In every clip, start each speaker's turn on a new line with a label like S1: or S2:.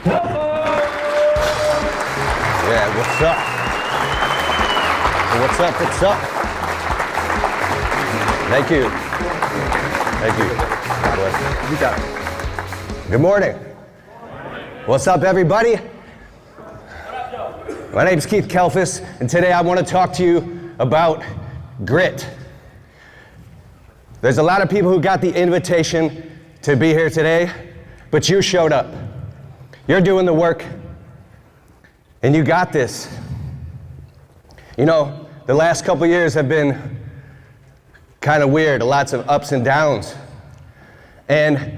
S1: Yeah, what's up? What's up, what's up? Thank you. Thank you. God bless. You got it. Good morning. What's up, everybody? My name's Keith Kalfas, and today I want to talk to you about grit. There's a lot of people who got the invitation to be here today, but you showed up. You're doing the work, and you got this. You know, the last couple years have been kind of weird, lots of ups and downs. And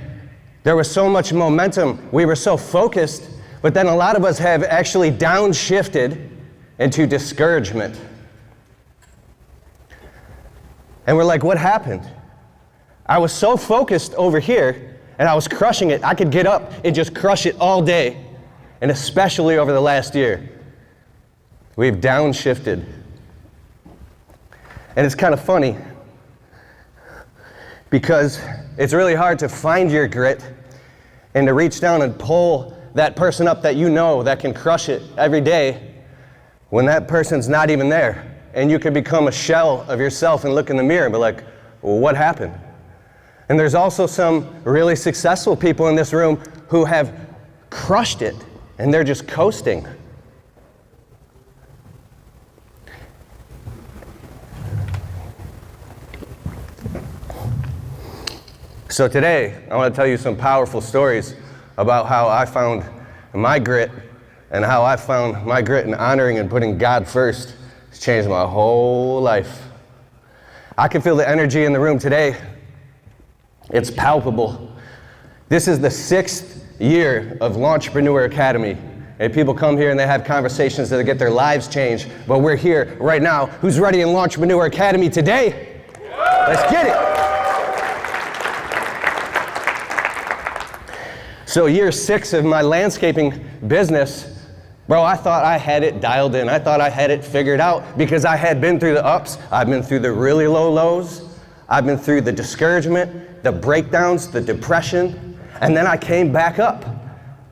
S1: there was so much momentum, we were so focused, but then a lot of us have actually downshifted into discouragement. And we're like, what happened? I was so focused over here, and I was crushing it. I could get up and just crush it all day, and especially over the last year. We've downshifted. And it's kind of funny, because it's really hard to find your grit and to reach down and pull that person up that you know that can crush it every day when that person's not even there. And you can become a shell of yourself and look in the mirror and be like, well, what happened? And there's also some really successful people in this room who have crushed it and they're just coasting. So today, I want to tell you some powerful stories about how I found my grit and how I found my grit in honoring and putting God first. It's changed my whole life. I can feel the energy in the room today. It's palpable. This is the 6th year of Lawntrepreneur Academy. And people come here and they have conversations that get their lives changed. But we're here right now. Who's ready in Lawntrepreneur Academy today? Let's get it. So year 6 of my landscaping business, bro, I thought I had it dialed in. I thought I had it figured out because I had been through the ups. I've been through the really low lows. I've been through the discouragement, the breakdowns, the depression, and then I came back up.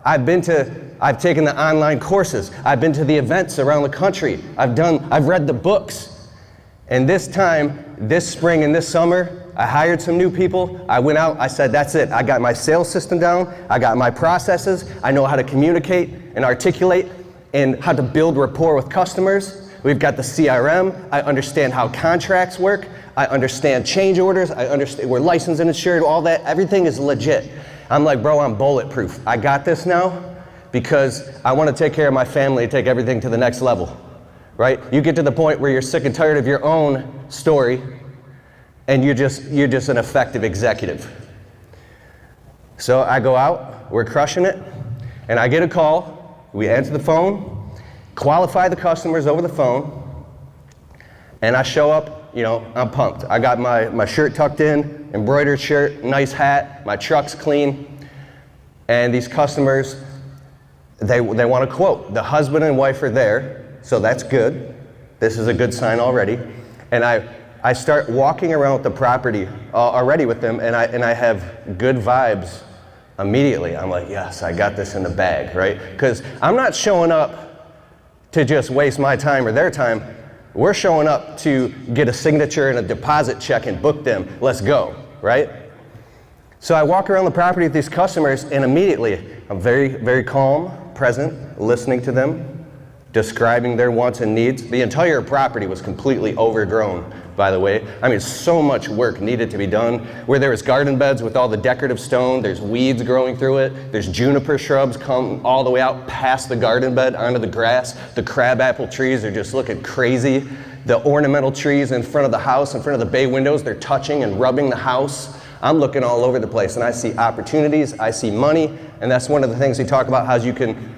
S1: I've taken the online courses. I've been to the events around the country. I've read the books. And this time, this spring and this summer, I hired some new people. I went out, I said, that's it. I got my sales system down. I got my processes. I know how to communicate and articulate and how to build rapport with customers. We've got the CRM. I understand how contracts work. I understand change orders. I understand we're licensed and insured, all that. Everything is legit. I'm like, bro, I'm bulletproof. I got this now because I want to take care of my family and take everything to the next level, right? You get to the point where you're sick and tired of your own story and you're just an effective executive. So I go out, we're crushing it, and I get a call. We answer the phone, qualify the customers over the phone, and I show up, you know, I'm pumped. I got my shirt tucked in, embroidered shirt, nice hat, my truck's clean, and these customers, they want a quote. The husband and wife are there, so that's good. This is a good sign already. And I start walking around with the property already with them, and I have good vibes immediately. I'm like, yes, I got this in the bag, right? Because I'm not showing up to just waste my time or their time. We're showing up to get a signature and a deposit check and book them. Let's go, right? So I walk around the property with these customers, and immediately I'm very, very calm, present, listening to them, describing their wants and needs. The entire property was completely overgrown, by the way. I mean, so much work needed to be done. Where there was garden beds with all the decorative stone, there's weeds growing through it, there's juniper shrubs come all the way out past the garden bed onto the grass. The crabapple trees are just looking crazy. The ornamental trees in front of the house, in front of the bay windows, they're touching and rubbing the house. I'm looking all over the place, and I see opportunities, I see money, and that's one of the things we talk about, how you can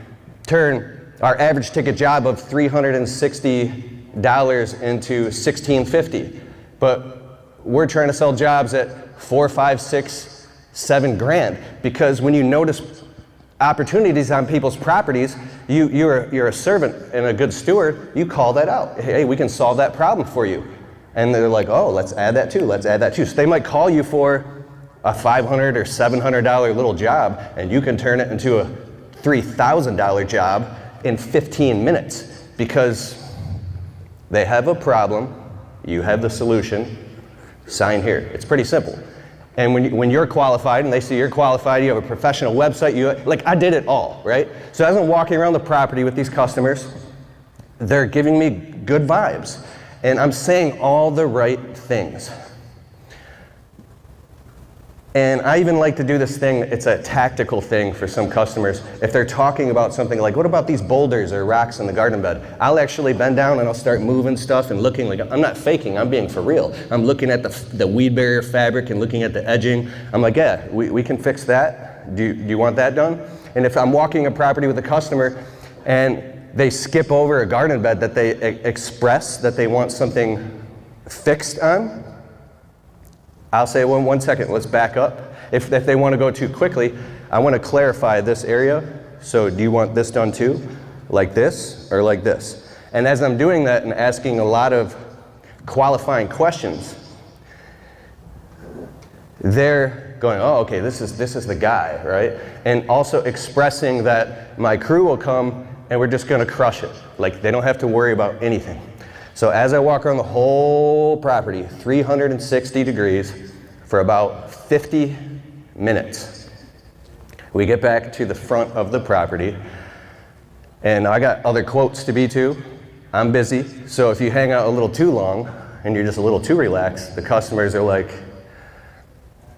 S1: turn our average ticket job of $360 into $1,650, but we're trying to sell jobs at $4, $5, $6, $7 grand, because when you notice opportunities on people's properties, you're a servant and a good steward. You call that out. Hey, we can solve that problem for you. And they're like, oh, let's add that too, let's add that too. So they might call you for a $500 or $700 little job, and you can turn it into a $3,000 job in 15 minutes because they have a problem, you have the solution, sign here. It's pretty simple. And when you're qualified and they see you're qualified, you have a professional website, like I did it all, right? So as I'm walking around the property with these customers, they're giving me good vibes. And I'm saying all the right things. And I even like to do this thing, it's a tactical thing for some customers. If they're talking about something like, what about these boulders or rocks in the garden bed? I'll actually bend down and I'll start moving stuff and looking like, I'm not faking, I'm being for real. I'm looking at the weed barrier fabric and looking at the edging. I'm like, yeah, we can fix that. Do you want that done? And if I'm walking a property with a customer and they skip over a garden bed that they express that they want something fixed on, I'll say, well, 1 second, let's back up. If they want to go too quickly, I want to clarify this area. So do you want this done too? Like this or like this? And as I'm doing that and asking a lot of qualifying questions, they're going, oh, okay, this is the guy, right? And also expressing that my crew will come and we're just going to crush it. Like they don't have to worry about anything. So as I walk around the whole property, 360 degrees, for about 50 minutes, we get back to the front of the property, and I got other quotes to be to. I'm busy, so if you hang out a little too long and you're just a little too relaxed, the customers are like,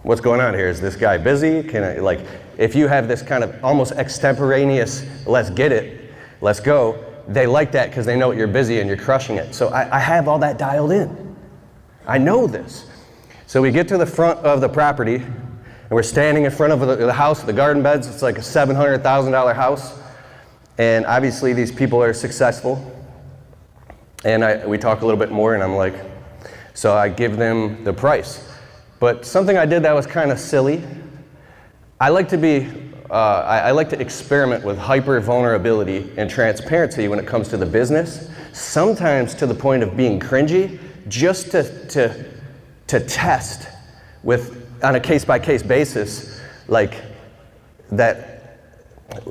S1: what's going on here? Is this guy busy? Can I, like, if you have this kind of almost extemporaneous, let's get it, let's go, they like that because they know you're busy and you're crushing it. So I have all that dialed in. I know this. So we get to the front of the property and we're standing in front of the house, the garden beds. It's like a $700,000 house. And obviously these people are successful. And we talk a little bit more and I'm like, so I give them the price. But something I did that was kind of silly. I like to experiment with hyper vulnerability and transparency when it comes to the business, sometimes to the point of being cringy, just to test on a case-by-case basis, like that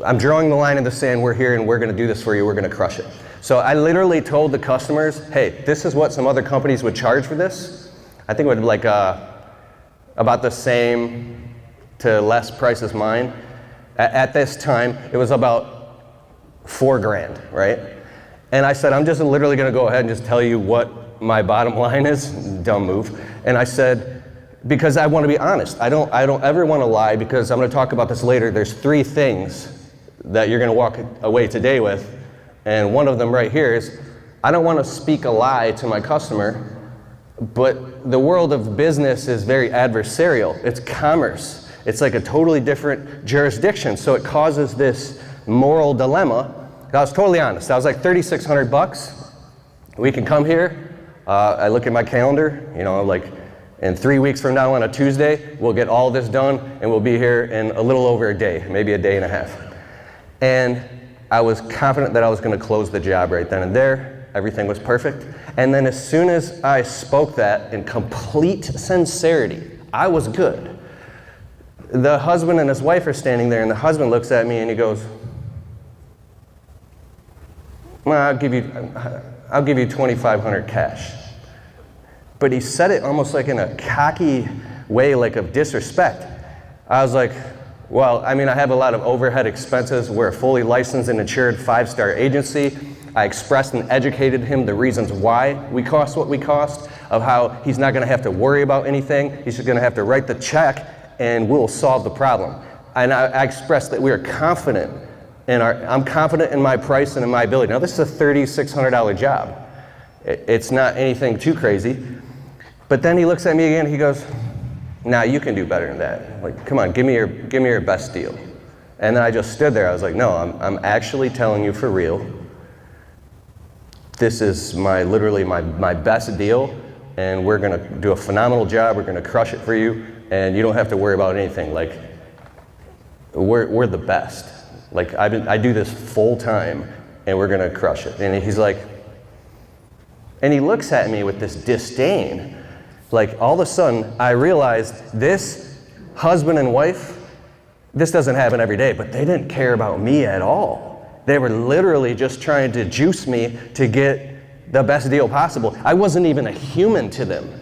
S1: I'm drawing the line in the sand, we're here and we're gonna do this for you, we're gonna crush it. So I literally told the customers, hey, this is what some other companies would charge for this. I think it would like about the same to less price as mine. At this time, it was about $4,000, right? And I said, I'm just literally gonna go ahead and just tell you what my bottom line is, dumb move. And I said, because I wanna be honest, I don't ever wanna lie, because I'm gonna talk about this later. There's 3 things that you're gonna walk away today with, and one of them right here is, I don't wanna speak a lie to my customer, but the world of business is very adversarial. It's commerce. It's like a totally different jurisdiction, so it causes this moral dilemma. I was totally honest. I was like, $3,600. We can come here. I look at my calendar, like in 3 weeks from now on a Tuesday, we'll get all this done and we'll be here in a little over a day, maybe a day and a half. And I was confident that I was going to close the job right then and there. Everything was perfect. And then as soon as I spoke that in complete sincerity, I was good. The husband and his wife are standing there, and the husband looks at me and he goes, well, I'll give you $2,500 cash. But he said it almost like in a cocky way, like of disrespect. I was like, well, I mean, I have a lot of overhead expenses. We're a fully licensed and insured 5-star agency. I expressed and educated him the reasons why we cost what we cost, of how he's not gonna have to worry about anything. He's just gonna have to write the check and we'll solve the problem. And I expressed that we are confident I'm confident in my price and in my ability. Now this is a $3,600 job. It's not anything too crazy. But then he looks at me again, he goes, nah, you can do better than that. Like, come on, give me your best deal. And then I just stood there, I was like, no, I'm actually telling you for real. This is literally my best deal, and we're gonna do a phenomenal job, we're gonna crush it for you, and you don't have to worry about anything. Like, we're the best. Like, I do this full time, and we're gonna crush it. And he's like, and he looks at me with this disdain. Like, all of a sudden, I realized this husband and wife, this doesn't happen every day, but they didn't care about me at all. They were literally just trying to juice me to get the best deal possible. I wasn't even a human to them.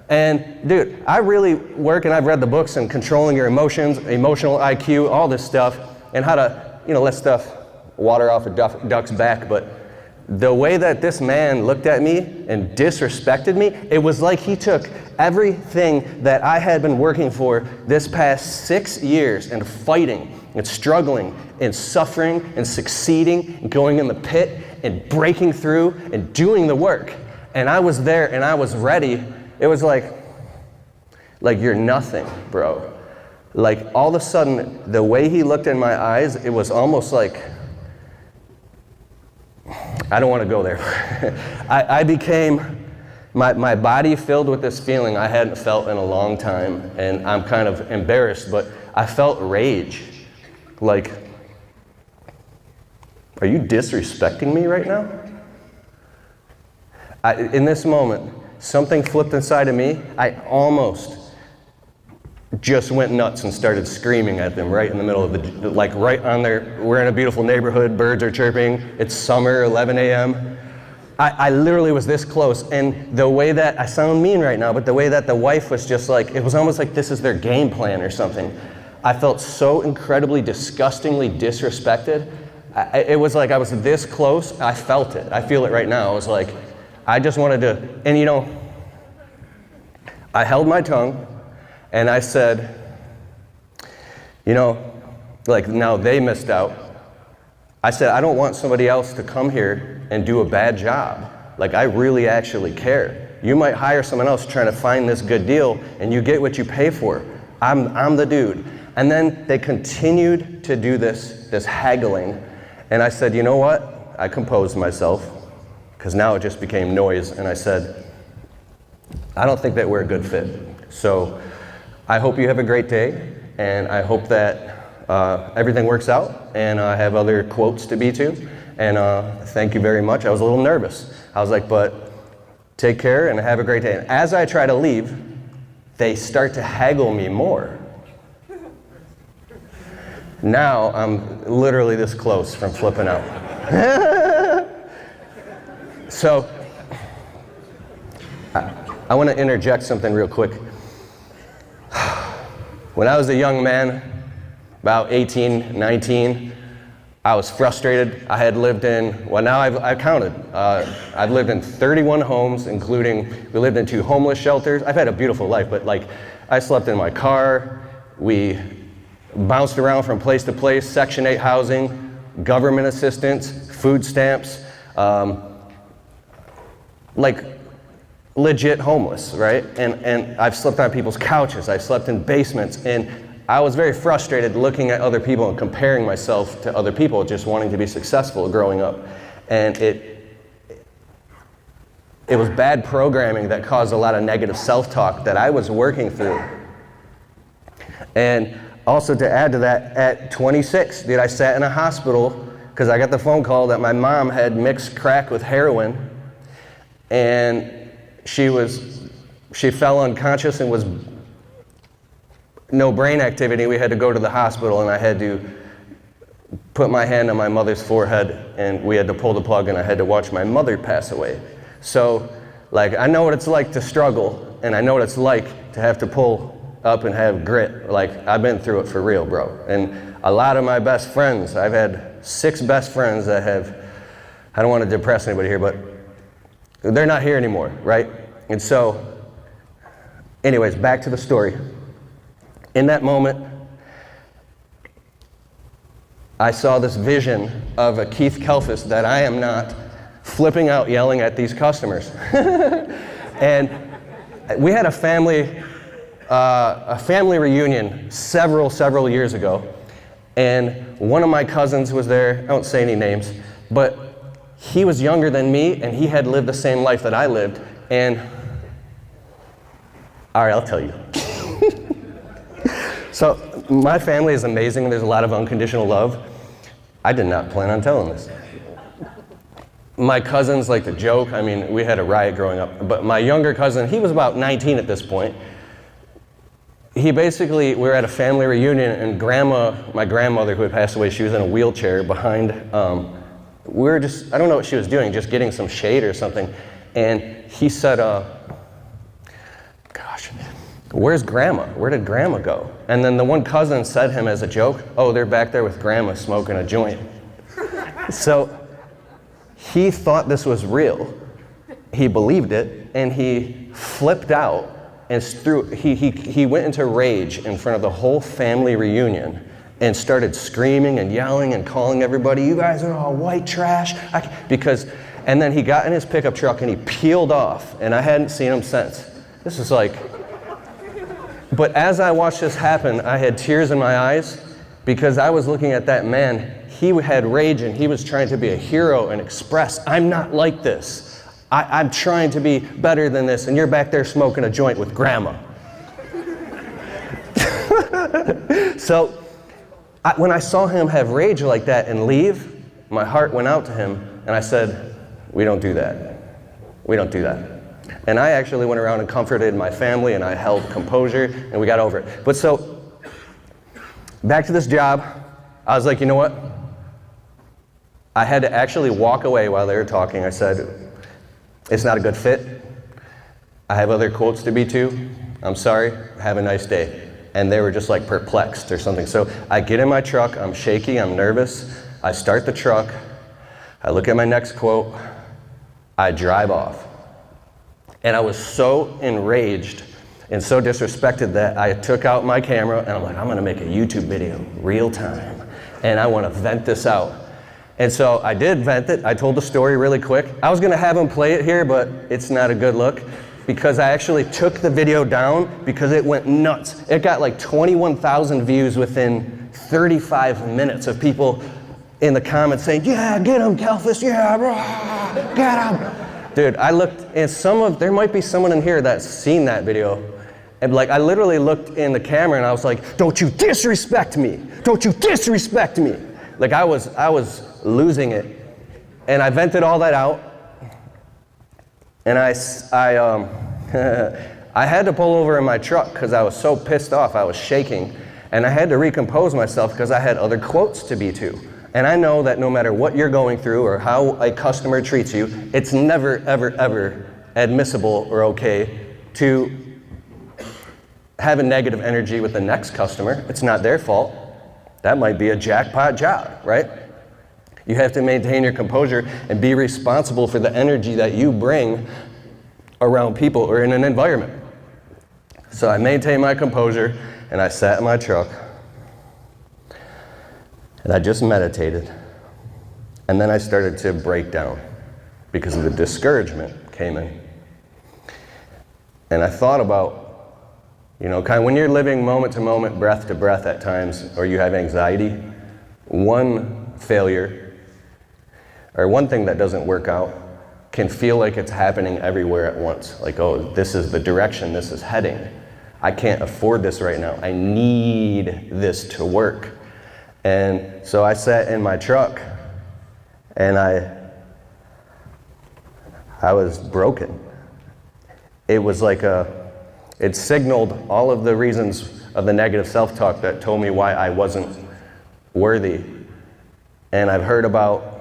S1: And dude, I really work, and I've read the books on controlling your emotions, emotional IQ, all this stuff, and how to, let stuff water off a duck's back. But the way that this man looked at me and disrespected me, it was like he took everything that I had been working for this past 6 years and fighting and struggling and suffering and succeeding and going in the pit and breaking through and doing the work. And I was there and I was ready. It was like you're nothing, bro. Like all of a sudden, the way he looked in my eyes, it was almost like, I don't want to go there. I became, my body filled with this feeling I hadn't felt in a long time, and I'm kind of embarrassed, but I felt rage. Like, are you disrespecting me right now? In this moment, something flipped inside of me. I almost just went nuts and started screaming at them right in the middle of the, right on there. We're in a beautiful neighborhood, birds are chirping, it's summer, 11 a.m. I literally was this close, and the way that, I sound mean right now, but the way that the wife was just like, it was almost like this is their game plan or something. I felt so incredibly, disgustingly disrespected. It was like I was this close, I felt it. I feel it right now. I was like, I just wanted to, and I held my tongue, and I said, now they missed out. I said, I don't want somebody else to come here and do a bad job. I really actually care. You might hire someone else trying to find this good deal, and you get what you pay for. I'm the dude. And then they continued to do this haggling, and I said, you know what? I composed myself, because now it just became noise, and I said, I don't think that we're a good fit. So I hope you have a great day, and I hope that everything works out, and I have other quotes to be to, and thank you very much. I was a little nervous. I was like, but take care and have a great day. And as I try to leave, they start to haggle me more. Now I'm literally this close from flipping out. So I want to interject something real quick. When I was a young man, about 18, 19, I was frustrated. I had lived in, now I've counted. I've lived in 31 homes, including, we lived in 2 homeless shelters. I've had a beautiful life, but I slept in my car. We bounced around from place to place, Section 8 housing, government assistance, food stamps, legit homeless, right? And I've slept on people's couches, I've slept in basements, and I was very frustrated looking at other people and comparing myself to other people, just wanting to be successful growing up. And it was bad programming that caused a lot of negative self-talk that I was working through. And also to add to that, at 26, I sat in a hospital because I got the phone call that my mom had mixed crack with heroin, and she fell unconscious and was no brain activity. We had to go to the hospital, and I had to put my hand on my mother's forehead, and we had to pull the plug, and I had to watch my mother pass away. So, I know what it's like to struggle, and I know what it's like to have to pull up and have grit. I've been through it for real, bro. And a lot of my best friends, I've had 6 best friends that have, I don't want to depress anybody here, but they're not here anymore, right? And so, anyways, back to the story. In that moment, I saw this vision of a Keith Kalfas that I am not flipping out yelling at these customers. And we had a family reunion several years ago, and one of my cousins was there. I won't say any names, but he was younger than me, and he had lived the same life that I lived. And all right, I'll tell you. So my family is amazing. There's a lot of unconditional love. I did not plan on telling this. My cousins like to joke. I mean, we had a riot growing up, but my younger cousin, he was about 19 at this point. we were at a family reunion, and my grandmother who had passed away, she was in a wheelchair behind, we were just, I don't know what she was doing, just getting some shade or something. And he said, gosh, where's Grandma? Where did Grandma go? And then the one cousin said him as a joke, oh, they're back there with Grandma smoking a joint. So he thought this was real. He believed it, and he flipped out and he went into rage in front of the whole family reunion and started screaming and yelling and calling everybody, you guys are all white trash. And then he got in his pickup truck and he peeled off, and I hadn't seen him since. This is like, but as I watched this happen, I had tears in my eyes because I was looking at that man. He had rage and he was trying to be a hero and express, I'm not like this. I'm trying to be better than this, and you're back there smoking a joint with Grandma. So when I saw him have rage like that and leave, my heart went out to him, and I said, we don't do that. We don't do that. And I actually went around and comforted my family, and I held composure, and we got over it. But so, back to this job, I was like, you know what? I had to actually walk away while they were talking. I said, it's not a good fit. I have other quotes to be to. I'm sorry, have a nice day. And they were just like perplexed or something. So I get in my truck, I'm shaky, I'm nervous. I start the truck, I look at my next quote, I drive off. And I was so enraged and so disrespected that I took out my camera and I'm like, I'm gonna make a YouTube video, real time. And I wanna vent this out. And so I did vent it. I told the story really quick. I was gonna have him play it here, but it's not a good look because I actually took the video down because it went nuts. It got like 21,000 views within 35 minutes of people in the comments saying, yeah, get him, Kalfas, yeah, rah, get him. Dude, I looked, and there might be someone in here that's seen that video. And like, I literally looked in the camera and I was like, don't you disrespect me. Don't you disrespect me. Like I was losing it. And I vented all that out. And I had to pull over in my truck because I was so pissed off, I was shaking. And I had to recompose myself because I had other quotes to be to. And I know that no matter what you're going through or how a customer treats you, it's never, ever, ever admissible or okay to have a negative energy with the next customer. It's not their fault. That might be a jackpot job, right? You have to maintain your composure and be responsible for the energy that you bring around people or in an environment. So I maintained my composure and I sat in my truck and I just meditated. And then I started to break down because of the discouragement came in. And I thought about, kind of when you're living moment to moment, breath to breath at times, or you have anxiety, one failure, or one thing that doesn't work out, can feel like it's happening everywhere at once. Like, oh, this is the direction this is heading. I can't afford this right now. I need this to work. And so I sat in my truck, and I was broken. It was like it signaled all of the reasons of the negative self-talk that told me why I wasn't worthy. And I've heard about,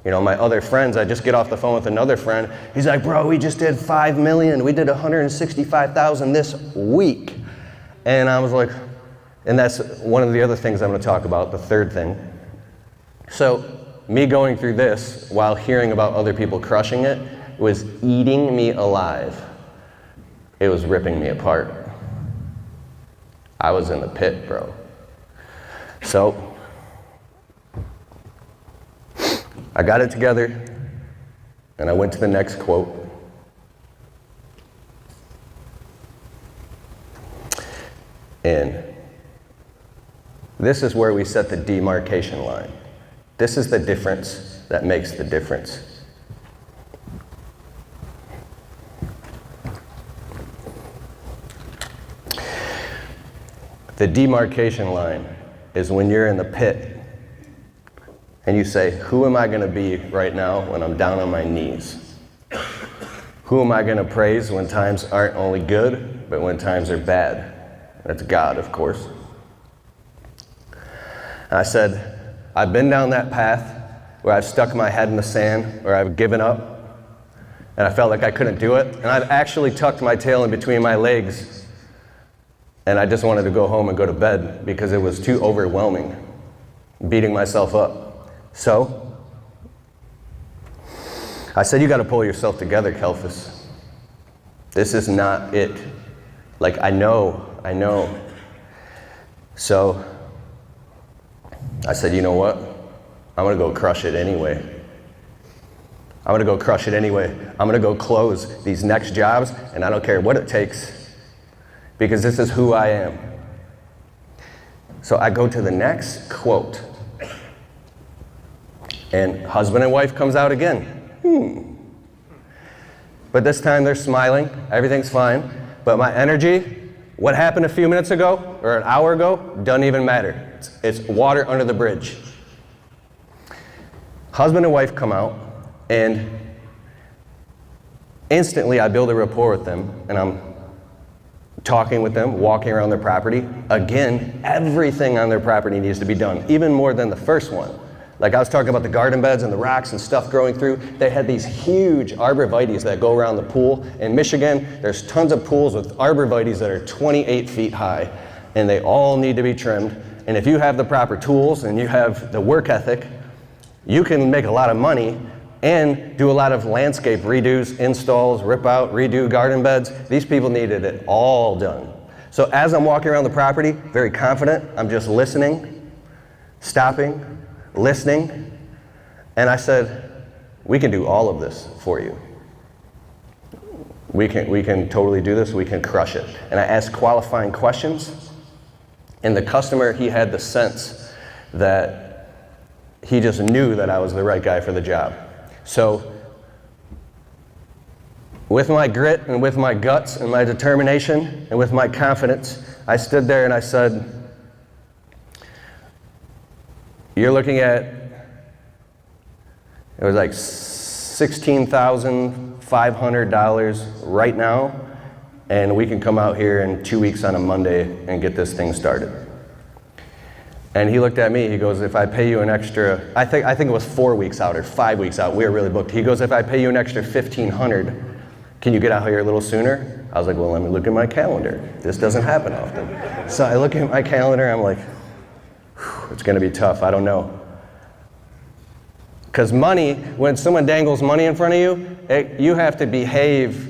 S1: my other friends. I just get off the phone with another friend. He's like, bro, we just did 5 million. We did 165,000 this week. And I was like, and that's one of the other things I'm going to talk about, the third thing. So me going through this while hearing about other people crushing it was eating me alive. It was ripping me apart. I was in the pit, bro. So I got it together and I went to the next quote. And this is where we set the demarcation line. This is the difference that makes the difference. The demarcation line is when you're in the pit and you say, who am I going to be right now when I'm down on my knees? Who am I going to praise when times aren't only good, but when times are bad? That's God, of course. And I said, I've been down that path where I've stuck my head in the sand, where I've given up, and I felt like I couldn't do it. And I've actually tucked my tail in between my legs, and I just wanted to go home and go to bed because it was too overwhelming, beating myself up. So I said, you got to pull yourself together, Kalfas. This is not it. Like, I know. So I said, you know what? I'm going to go crush it anyway. I'm going to go close these next jobs, and I don't care what it takes, because this is who I am. So I go to the next quote, and husband and wife comes out again. But this time they're smiling, everything's fine, but my energy, what happened a few minutes ago, or an hour ago, doesn't even matter. It's water under the bridge. Husband and wife come out, and instantly I build a rapport with them, and I'm talking with them, walking around their property. Again, everything on their property needs to be done, even more than the first one. Like I was talking about the garden beds and the rocks and stuff growing through. They had these huge arborvitaes that go around the pool. In Michigan, there's tons of pools with arborvitaes that are 28 feet high, and they all need to be trimmed. And if you have the proper tools and you have the work ethic, you can make a lot of money and do a lot of landscape redos, installs, rip out, redo garden beds. These people needed it all done. So as I'm walking around the property, very confident, I'm just listening, stopping, listening, and I said, we can do all of this for you. We can totally do this, we can crush it. And I asked qualifying questions, and the customer, he had the sense that he just knew that I was the right guy for the job. So with my grit and with my guts and my determination and with my confidence, I stood there and I said, you're looking at, it was like $16,500 right now, and we can come out here in 2 weeks on a Monday and get this thing started. And he looked at me, he goes, if I pay you an extra, I think it was 4 weeks out or 5 weeks out, we were really booked. He goes, if I pay you an extra $1,500, can you get out here a little sooner? I was like, well, let me look at my calendar. This doesn't happen often. So I look at my calendar, I'm like, it's gonna be tough, I don't know. Because money, when someone dangles money in front of you, you have to behave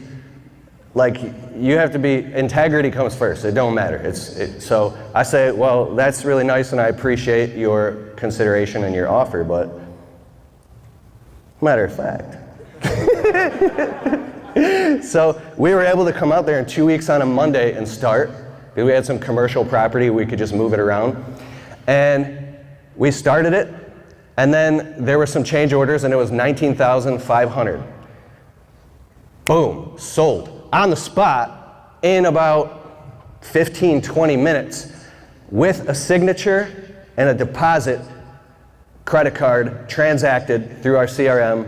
S1: like, you have to be, integrity comes first, it don't matter. So I say, well, that's really nice and I appreciate your consideration and your offer, but matter of fact. So we were able to come out there in 2 weeks on a Monday and start. We had some commercial property, we could just move it around. And we started it, and then there were some change orders, and it was $19,500. Boom, sold. On the spot, in about 15, 20 minutes, with a signature and a deposit credit card transacted through our CRM,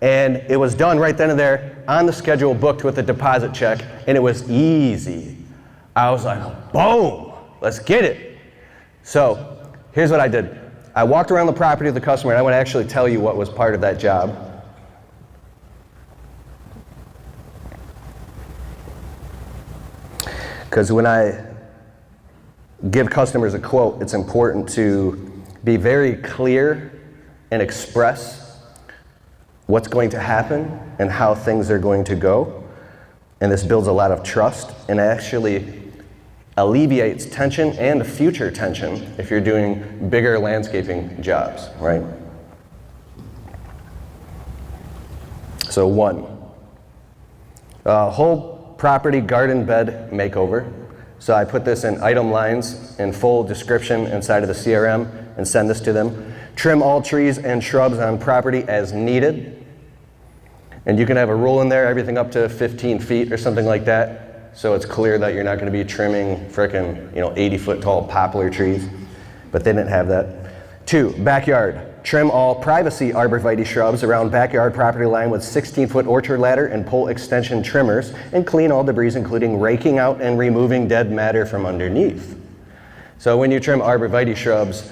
S1: and it was done right then and there, on the schedule, booked with a deposit check, and it was easy. I was like, boom, let's get it. So, here's what I did. I walked around the property of the customer, and I want to actually tell you what was part of that job. Because when I give customers a quote, it's important to be very clear and express what's going to happen and how things are going to go. And this builds a lot of trust and actually alleviates tension and future tension if you're doing bigger landscaping jobs, right? So 1, whole property garden bed makeover. So I put this in item lines in full description inside of the CRM and send this to them. Trim all trees and shrubs on property as needed. And you can have a rule in there, everything up to 15 feet or something like that. So it's clear that you're not going to be trimming frickin', 80-foot tall poplar trees, but they didn't have that. 2, backyard, Trim all privacy arborvitae shrubs around backyard property line with 16-foot orchard ladder and pole extension trimmers, and clean all debris, including raking out and removing dead matter from underneath. So when you trim arborvitae shrubs,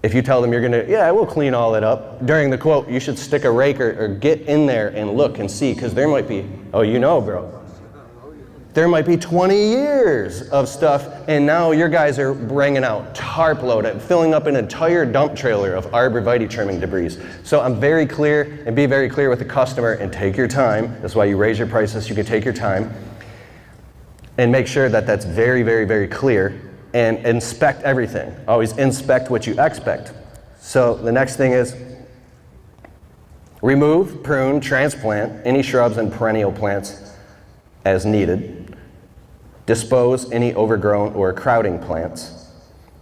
S1: if you tell them you're gonna, yeah, we'll clean all it up, during the quote, you should stick a rake or get in there and look and see, because there might be, oh, you know, bro, there might be 20 years of stuff, and now your guys are bringing out tarp load, filling up an entire dump trailer of arborvitae trimming debris. So I'm very clear, and be very clear with the customer, and take your time. That's why you raise your prices, you can take your time, and make sure that that's very, very, very clear, and inspect everything. Always inspect what you expect. So the next thing is, remove, prune, transplant any shrubs and perennial plants as needed. Dispose any overgrown or crowding plants.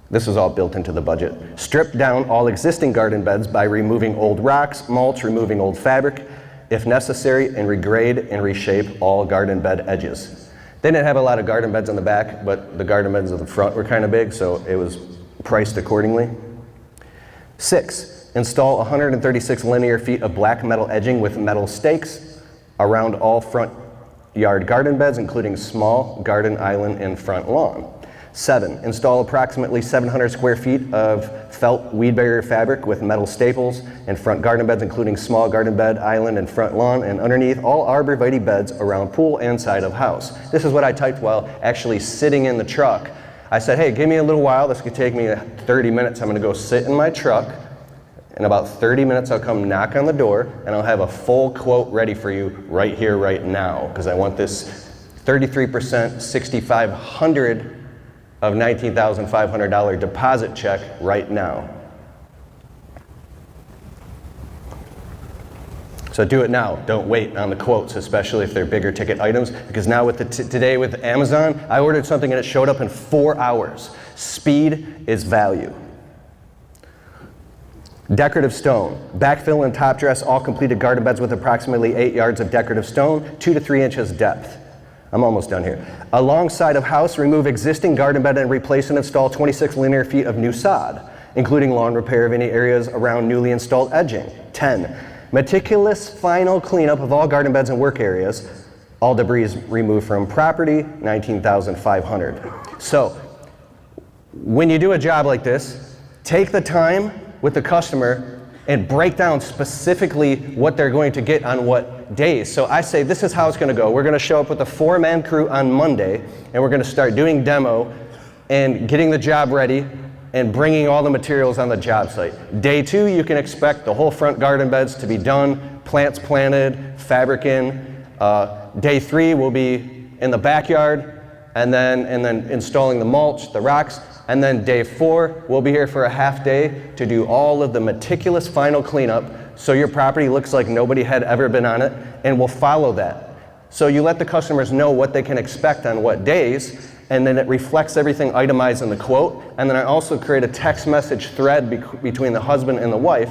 S1: This is all built into the budget. Strip down all existing garden beds by removing old rocks, mulch, removing old fabric, if necessary, and regrade and reshape all garden bed edges. They didn't have a lot of garden beds on the back, but the garden beds at the front were kind of big, so it was priced accordingly. 6, install 136 linear feet of black metal edging with metal stakes around all front yard garden beds, including small garden island and front lawn. 7, install approximately 700 square feet of felt weed barrier fabric with metal staples in front garden beds, including small garden bed, island, and front lawn, and underneath all arborvitae beds around pool and side of house. This is what I typed while actually sitting in the truck. I said, hey, give me a little while. This could take me 30 minutes. I'm gonna go sit in my truck. In about 30 minutes, I'll come knock on the door, and I'll have a full quote ready for you right here, right now, because I want this 33%, $6,500 of $19,500 deposit check right now. So do it now. Don't wait on the quotes, especially if they're bigger ticket items, because now with today with Amazon, I ordered something and it showed up in 4 hours. Speed is value. Decorative stone. Backfill and top dress all completed garden beds with approximately 8 yards of decorative stone, 2 to 3 inches depth. I'm almost done here. Alongside of house, remove existing garden bed and replace and install 26 linear feet of new sod, including lawn repair of any areas around newly installed edging. 10, meticulous final cleanup of all garden beds and work areas. All debris removed from property, $19,500. So, when you do a job like this, take the time with the customer and break down specifically what they're going to get on what days. So I say, this is how it's gonna go. We're gonna show up with a 4-man crew on Monday, and we're gonna start doing demo and getting the job ready and bringing all the materials on the job site. Day 2, you can expect the whole front garden beds to be done, plants planted, fabric in. Day 3 will be in the backyard, and then installing the mulch, the rocks. And then day 4, we'll be here for a half day to do all of the meticulous final cleanup so your property looks like nobody had ever been on it, and we'll follow that. So you let the customers know what they can expect on what days, and then it reflects everything itemized in the quote. And then I also create a text message thread between the husband and the wife,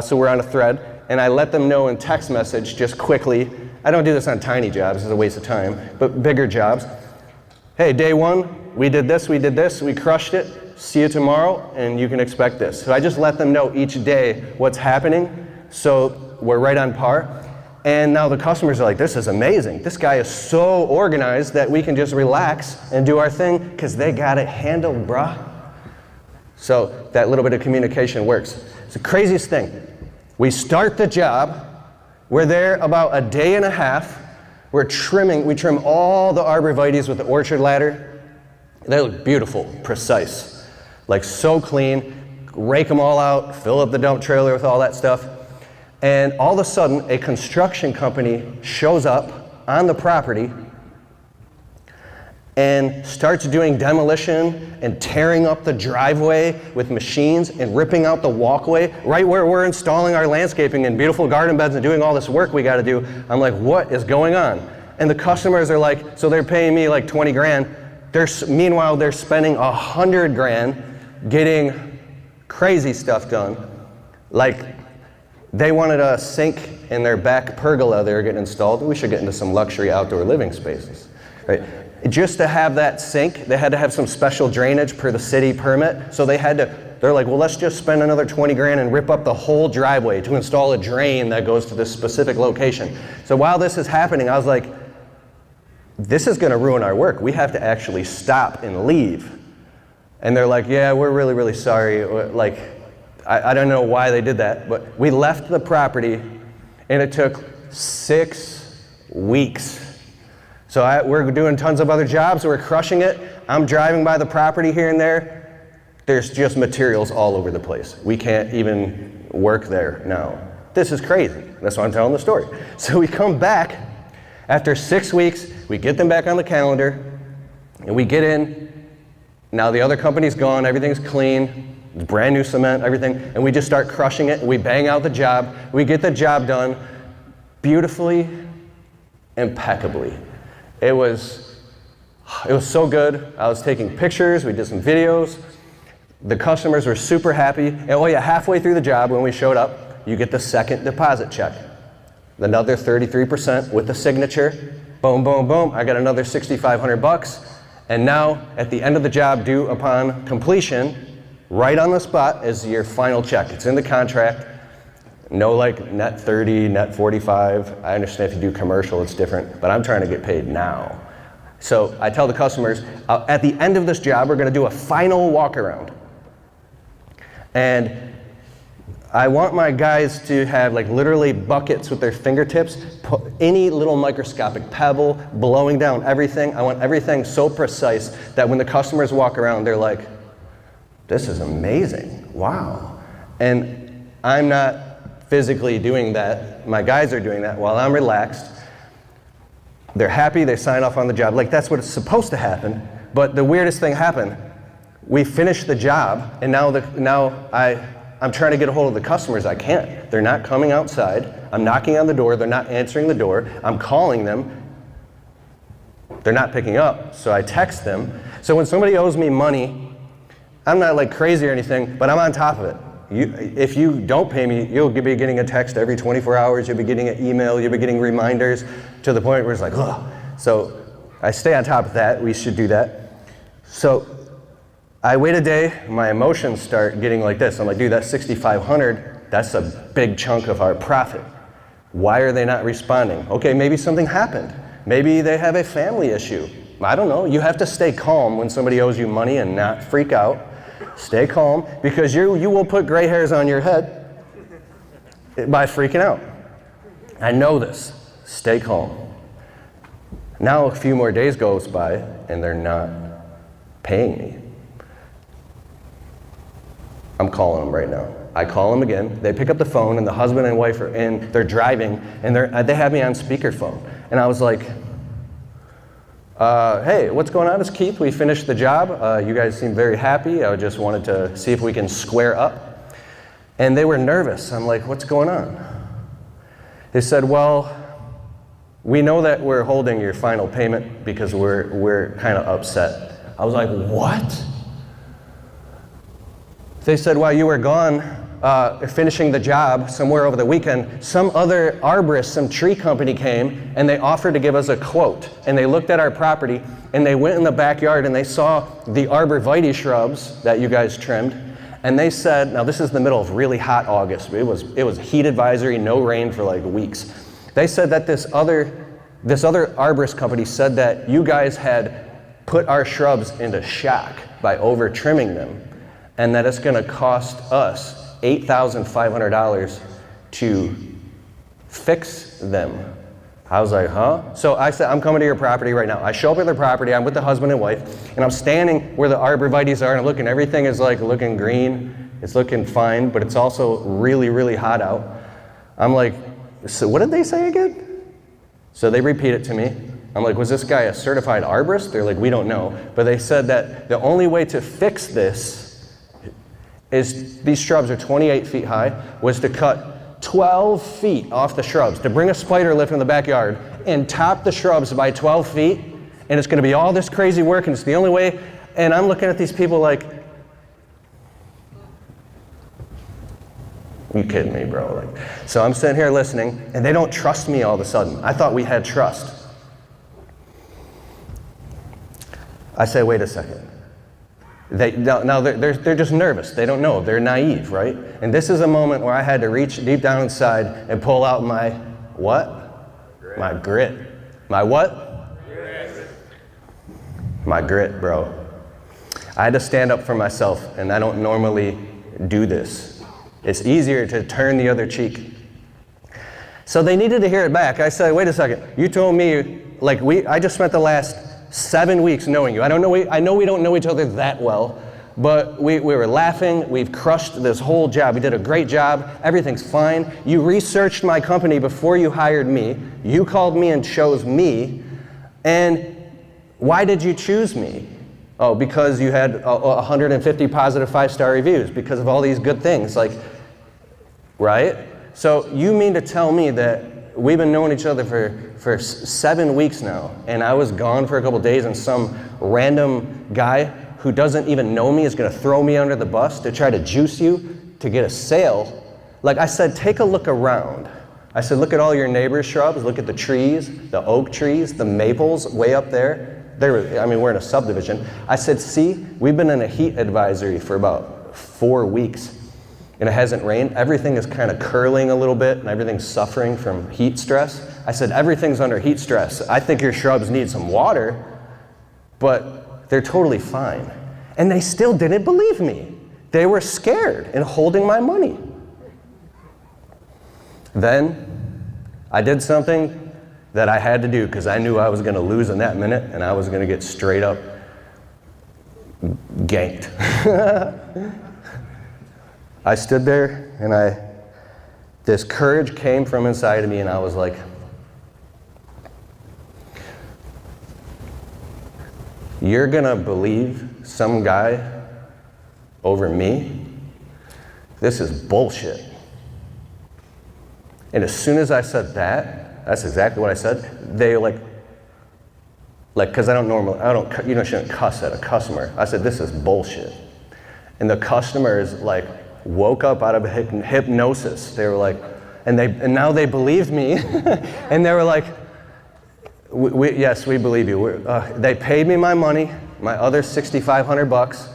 S1: so we're on a thread, and I let them know in text message just quickly. I don't do this on tiny jobs, it's a waste of time, but bigger jobs. Hey, day 1, we did this, we crushed it, see you tomorrow, and you can expect this. So I just let them know each day what's happening, so we're right on par. And now the customers are like, this is amazing. This guy is so organized that we can just relax and do our thing, because they got it handled, brah. So that little bit of communication works. It's the craziest thing. We start the job, we're there about a day and a half, we trim all the arborvitaes with the orchard ladder. They look beautiful, precise, like so clean, rake them all out, fill up the dump trailer with all that stuff. And all of a sudden, a construction company shows up on the property and starts doing demolition and tearing up the driveway with machines and ripping out the walkway right where we're installing our landscaping and beautiful garden beds and doing all this work we got to do. I'm like, what is going on? And the customers are like, so they're paying me like 20 grand. Meanwhile, they're spending 100 grand getting crazy stuff done. Like, they wanted a sink in their back pergola they were getting installed. We should get into some luxury outdoor living spaces, right? Just to have that sink, they had to have some special drainage per the city permit. So they had to They're like, well, let's just spend another 20 grand and rip up the whole driveway to install a drain that goes to this specific location. So while this is happening, I was like, this is gonna ruin our work. We have to actually stop and leave. And they're like, yeah, we're really, really sorry. Like, I don't know why they did that, but we left the property and it took 6 weeks. So we're doing tons of other jobs, we're crushing it. I'm driving by the property here and there. There's just materials all over the place. We can't even work there now. This is crazy. That's why I'm telling the story. So we come back after 6 weeks, we get them back on the calendar, and we get in. Now the other company's gone, everything's clean, it's brand new cement, everything, and we just start crushing it, and we bang out the job. We get the job done beautifully, impeccably. It was so good. I was taking pictures, we did some videos. The customers were super happy. And oh yeah, halfway through the job when we showed up, you get the second deposit check. Another 33% with the signature. Boom, boom, boom. I got another $6,500. And now, at the end of the job, due upon completion, right on the spot is your final check. It's in the contract. No like net 30, net 45. I understand if you do commercial, it's different, but I'm trying to get paid now. So I tell the customers, at the end of this job, we're gonna do a final walk around. And I want my guys to have like literally buckets with their fingertips, any little microscopic pebble, blowing down everything. I want everything so precise that when the customers walk around, they're like, this is amazing, wow. And I'm not physically doing that. My guys are doing that while I'm relaxed. They're happy, they sign off on the job. Like that's what it's supposed to happen. But the weirdest thing happened. We finished the job, and I'm trying to get a hold of the customers. I can't. They're not coming outside. I'm knocking on the door. They're not answering the door. I'm calling them. They're not picking up, so I text them. So when somebody owes me money, I'm not like crazy or anything, but I'm on top of it. If you don't pay me, you'll be getting a text every 24 hours. You'll be getting an email. You'll be getting reminders to the point where it's like, ugh. So I stay on top of that. We should do that. So I wait a day, my emotions start getting like this. I'm like, dude, that's $6,500. That's a big chunk of our profit. Why are they not responding? Okay, maybe something happened. Maybe they have a family issue. I don't know. You have to stay calm when somebody owes you money and not freak out. Stay calm, because you will put gray hairs on your head by freaking out. I know this. Stay calm. Now a few more days goes by and they're not paying me. I'm calling them right now. I call them again. They pick up the phone, and the husband and wife are in. They're driving, and they have me on speakerphone. And I was like, hey, what's going on? It's Keith. We finished the job. You guys seem very happy. I just wanted to see if we can square up. And they were nervous. I'm like, what's going on? They said, well, we know that we're holding your final payment because we're kind of upset. I was like, what? They said, while you were gone, finishing the job somewhere over the weekend, some other arborist, some tree company came, and they offered to give us a quote. And they looked at our property, and they went in the backyard, and they saw the arborvitae shrubs that you guys trimmed. And they said, now this is the middle of really hot August. It was heat advisory, no rain for like weeks. They said that this other arborist company said that you guys had put our shrubs into shock by over trimming them, and that it's gonna cost us $8,500 to fix them. I was like, huh? So I said, I'm coming to your property right now. I show up at their property, I'm with the husband and wife, and I'm standing where the arborvitaes are, and I'm looking, everything is like looking green, it's looking fine, but it's also really, really hot out. I'm like, so what did they say again? So they repeat it to me. I'm like, was this guy a certified arborist? They're like, we don't know. But they said that the only way to fix this is, these shrubs are 28 feet high, was to cut 12 feet off the shrubs, to bring a spider lift in the backyard and top the shrubs by 12 feet, and it's gonna be all this crazy work, and it's the only way. And I'm looking at these people like, you kidding me, bro? Like, so I'm sitting here listening, and they don't trust me all of a sudden. I thought we had trust. I say, wait a second. Now they're just nervous. They don't know. They're naive, right? And this is a moment where I had to reach deep down inside and pull out my what? Grit. My grit. My what? Grit. My grit, bro. I had to stand up for myself, and I don't normally do this. It's easier to turn the other cheek. So they needed to hear it back. I said, wait a second. You told me, I just spent the last 7 weeks knowing you. I know we don't know each other that well, but we were laughing. We've crushed this whole job. We did a great job. Everything's fine. You researched my company before you hired me. You called me and chose me. And why did you choose me? Oh, because you had 150 positive 5-star reviews, because of all these good things, right? So you mean to tell me that we've been knowing each other for 7 weeks now, and I was gone for a couple days, and some random guy who doesn't even know me is going to throw me under the bus to try to juice you to get a sale? I said, take a look around. I said, look at all your neighbor's shrubs, look at the trees, the oak trees, the maples way up there. We're in a subdivision. I said, see, we've been in a heat advisory for about 4 weeks, and it hasn't rained. Everything is kind of curling a little bit, and everything's suffering from heat stress. I said, everything's under heat stress. I think your shrubs need some water, but they're totally fine. And they still didn't believe me. They were scared and holding my money. Then I did something that I had to do because I knew I was going to lose in that minute, and I was going to get straight up ganked. I stood there, and this courage came from inside of me, and I was like, you're going to believe some guy over me? This is bullshit. And as soon as I said that, that's exactly what I said. They because you shouldn't cuss at a customer. I said, this is bullshit. And the customers woke up out of hypnosis. They were and now they believed me. And they were like, yes, we believe you. They paid me my money, my other $6,500,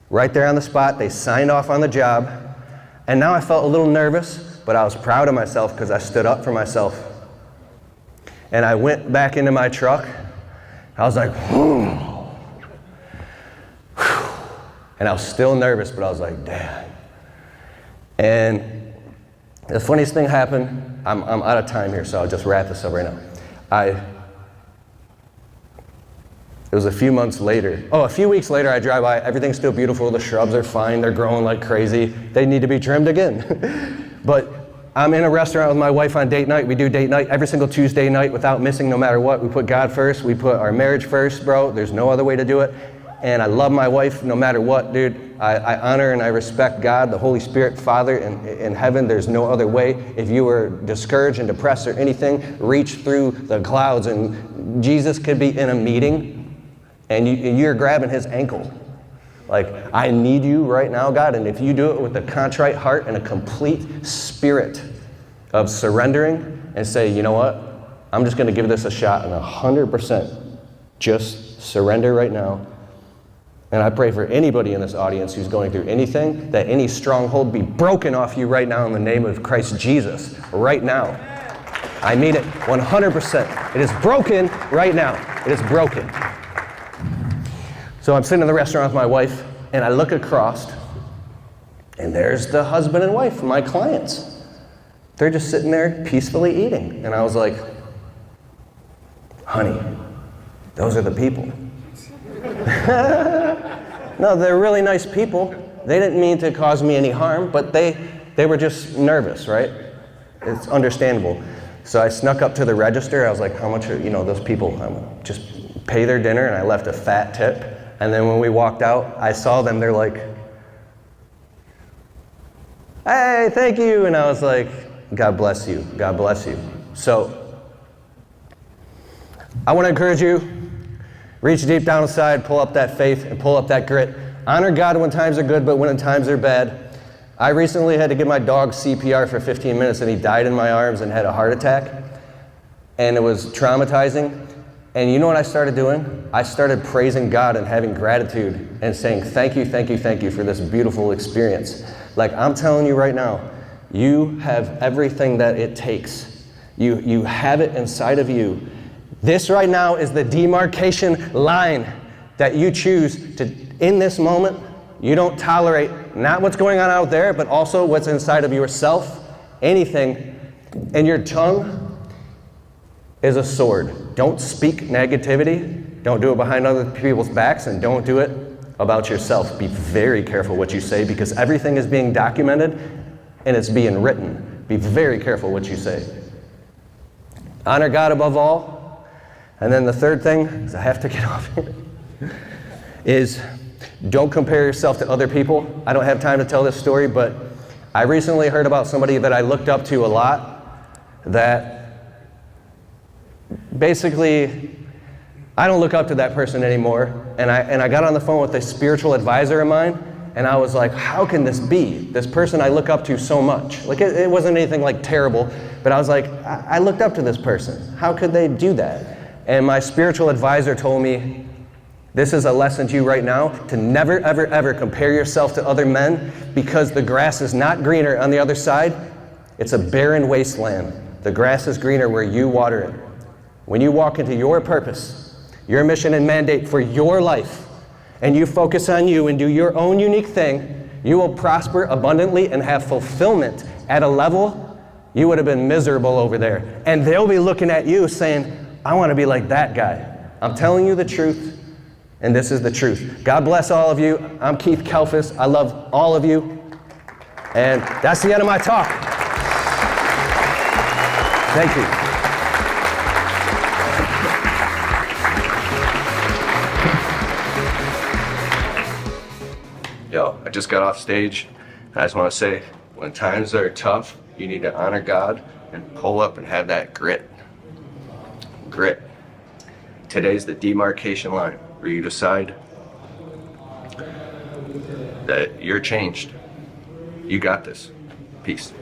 S1: right there on the spot. They signed off on the job. And now I felt a little nervous, but I was proud of myself because I stood up for myself. And I went back into my truck. I was like, whew. And I was still nervous, but I was like, damn. And the funniest thing happened, I'm out of time here, so I'll just wrap this up right now. It was a few weeks later, I drive by, everything's still beautiful, the shrubs are fine, they're growing like crazy, they need to be trimmed again. But I'm in a restaurant with my wife on date night. We do date night every single Tuesday night without missing, no matter what. We put God first. We put our marriage first, bro. There's no other way to do it. And I love my wife no matter what, dude. I honor and I respect God, the Holy Spirit, Father in heaven. There's no other way. If you were discouraged and depressed or anything, reach through the clouds, and Jesus could be in a meeting, and you're grabbing his ankle. I need you right now, God. And if you do it with a contrite heart and a complete spirit of surrendering and say, you know what? I'm just going to give this a shot, and 100% just surrender right now. And I pray for anybody in this audience who's going through anything, that any stronghold be broken off you right now in the name of Christ Jesus, right now. I mean it 100%. It is broken right now. It is broken. So I'm sitting in the restaurant with my wife, and I look across, and there's the husband and wife, my clients. They're just sitting there peacefully eating. And I was like, honey, those are the people. No, they're really nice people. They didn't mean to cause me any harm, but they were just nervous, right? It's understandable. So I snuck up to the register. I was like, how much are, those people, just pay their dinner, and I left a fat tip. And then when we walked out, I saw them, they're like, hey, thank you. And I was like, God bless you, God bless you. So I want to encourage you, reach deep down inside, pull up that faith, and pull up that grit. Honor God when times are good, but when times are bad. I recently had to give my dog CPR for 15 minutes, and he died in my arms and had a heart attack. And it was traumatizing. And you know what I started doing? I started praising God and having gratitude and saying, thank you, thank you, thank you for this beautiful experience. Like, I'm telling you right now, you have everything that it takes. You have it inside of you. This right now is the demarcation line that you choose to, in this moment, you don't tolerate not what's going on out there, but also what's inside of yourself, anything. And your tongue is a sword. Don't speak negativity. Don't do it behind other people's backs, and don't do it about yourself. Be very careful what you say, because everything is being documented and it's being written. Be very careful what you say. Honor God above all. And then the third thing, because I have to get off here, is don't compare yourself to other people. I don't have time to tell this story, but I recently heard about somebody that I looked up to a lot that basically, I don't look up to that person anymore. And I got on the phone with a spiritual advisor of mine, and I was like, how can this be? This person I look up to so much. Like, it wasn't anything like terrible, but I was like, I looked up to this person. How could they do that? And my spiritual advisor told me, this is a lesson to you right now, to never, ever, ever compare yourself to other men, because the grass is not greener on the other side. It's a barren wasteland. The grass is greener where you water it. When you walk into your purpose, your mission and mandate for your life, and you focus on you and do your own unique thing, you will prosper abundantly and have fulfillment at a level you would have been miserable over there. And they'll be looking at you saying, I want to be like that guy. I'm telling you the truth. And this is the truth. God bless all of you. I'm Keith Kalfas. I love all of you. And that's the end of my talk. Thank you. Yo, I just got off stage. I just want to say, when times are tough, you need to honor God and pull up and have that grit. Grit. Today's the demarcation line, where you decide that you're changed. You got this. Peace.